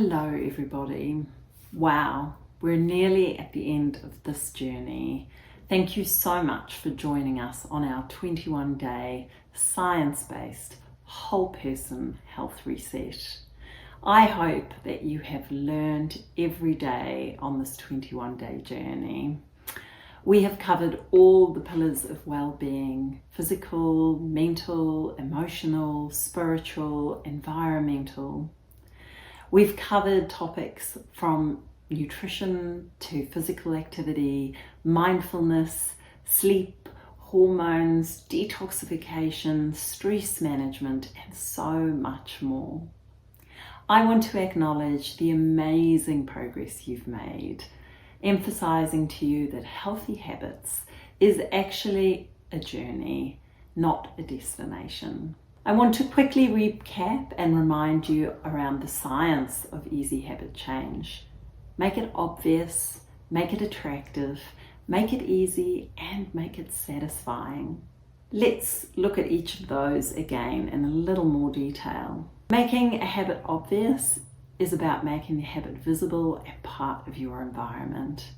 Hello everybody. Wow, we're nearly at the end of this journey. Thank you so much for joining us on our 21-day science-based whole person health reset. I hope that you have learned every day on this 21-day journey. We have covered all the pillars of well-being: physical, mental, emotional, spiritual, environmental. We've covered topics from nutrition to physical activity, mindfulness, sleep, hormones, detoxification, stress management, and so much more. I want to acknowledge the amazing progress you've made, emphasizing to you that healthy habits is actually a journey, not a destination. I want to quickly recap and remind you around the science of easy habit change. Make it obvious, make it attractive, make it easy, and make it satisfying. Let's look at each of those again in a little more detail. Making a habit obvious is about making the habit visible and part of your environment.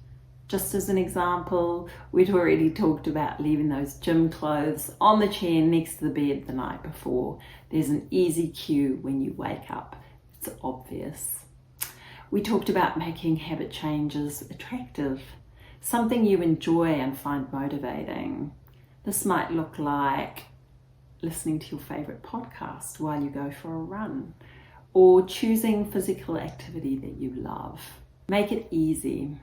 Just as an example, we'd already talked about leaving those gym clothes on the chair next to the bed the night before. There's an easy cue when you wake up. It's obvious. We talked about making habit changes attractive, something you enjoy and find motivating. This might look like listening to your favorite podcast while you go for a run, or choosing physical activity that you love. Make it easy.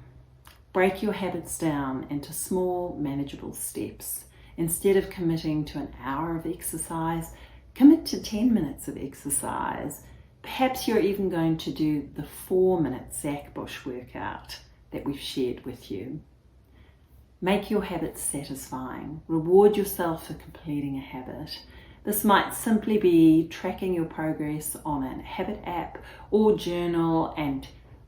Break your habits down into small, manageable steps. Instead of committing to an hour of exercise, commit to 10 minutes of exercise. Perhaps you're even going to do the 4-minute Zach Bush workout that we've shared with you. Make your habits satisfying. Reward yourself for completing a habit. This might simply be tracking your progress on a habit app or journal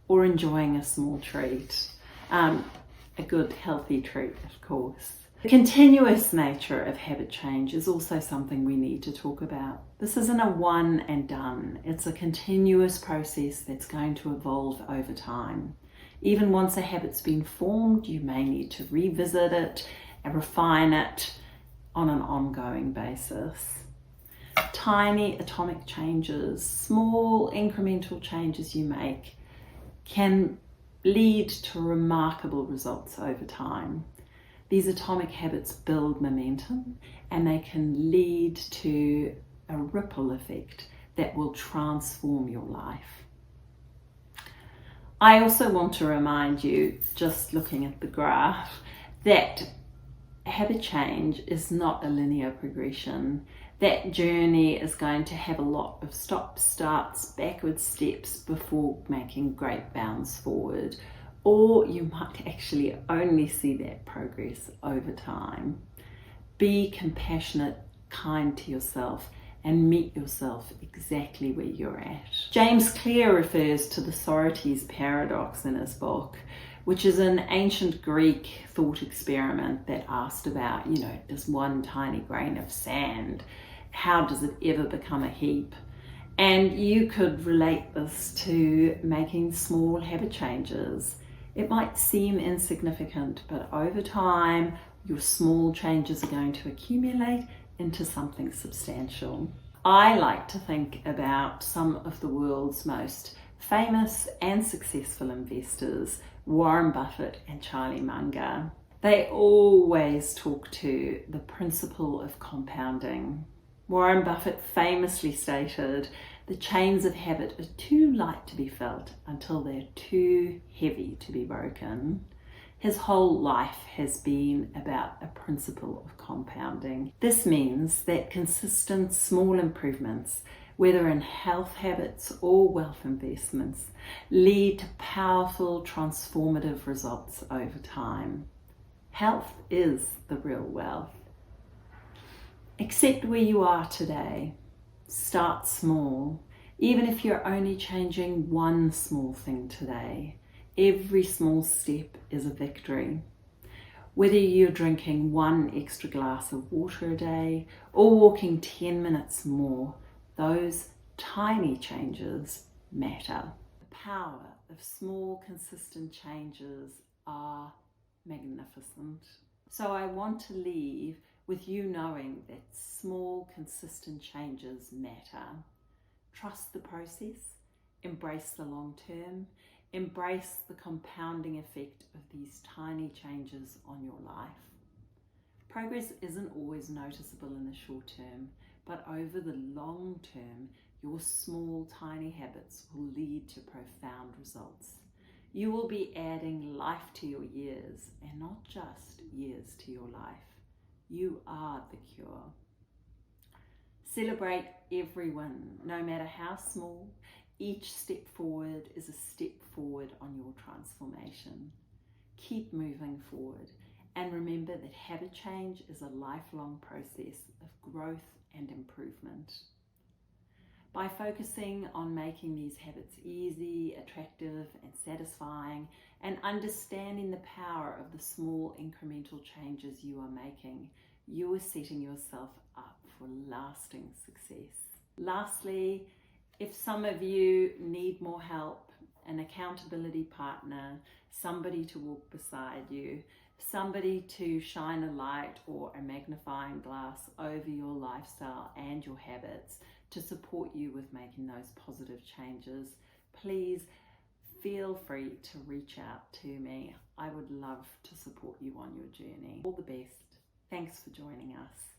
or enjoying a small treat. A good healthy treat, of course. The continuous nature of habit change is also something we need to talk about. This isn't a one and done. It's a continuous process that's going to evolve over time. Even once a habit's been formed, you may need to revisit it and refine it on an ongoing basis. Tiny atomic changes, small incremental changes you make can lead to remarkable results over time. These atomic habits build momentum and they can lead to a ripple effect that will transform your life. I also want to remind you, just looking at the graph, that habit change is not a linear progression. That journey is going to have a lot of stops, starts, backward steps before making great bounds forward. Or you might actually only see that progress over time. Be compassionate, kind to yourself, and meet yourself exactly where you're at. James Clear refers to the Socrates paradox in his book, which is an ancient Greek thought experiment that asked about, does one tiny grain of sand, how does it ever become a heap? And you could relate this to making small habit changes. It might seem insignificant, but over time, your small changes are going to accumulate into something substantial. I like to think about some of the world's most famous and successful investors, Warren Buffett and Charlie Munger. They always talk to the principle of compounding. Warren Buffett famously stated, "The chains of habit are too light to be felt until they're too heavy to be broken." His whole life has been about a principle of compounding. This means that consistent small improvements, whether in health habits or wealth investments, lead to powerful transformative results over time. Health is the real wealth. Accept where you are today. Start small. Even if you're only changing one small thing today, every small step is a victory. Whether you're drinking one extra glass of water a day or walking 10 minutes more, those tiny changes matter. power of small, consistent changes are magnificent. So I want to leave with you knowing that small, consistent changes matter. Trust the process, embrace the long term, embrace the compounding effect of these tiny changes on your life. Progress isn't always noticeable in the short term, but over the long term, your small, tiny habits will lead to profound results. You will be adding life to your years, and not just years to your life. You are the cure. Celebrate every win, no matter how small. Each step forward is a step forward on your transformation. Keep moving forward, and remember that habit change is a lifelong process of growth and improvement. By focusing on making these habits easy, attractive, and satisfying, and understanding the power of the small incremental changes you are making, you are setting yourself up for lasting success. Lastly, if some of you need more help, an accountability partner, somebody to walk beside you, somebody to shine a light or a magnifying glass over your lifestyle and your habits to support you with making those positive changes, please feel free to reach out to me. I would love to support you on your journey. All the best. Thanks for joining us.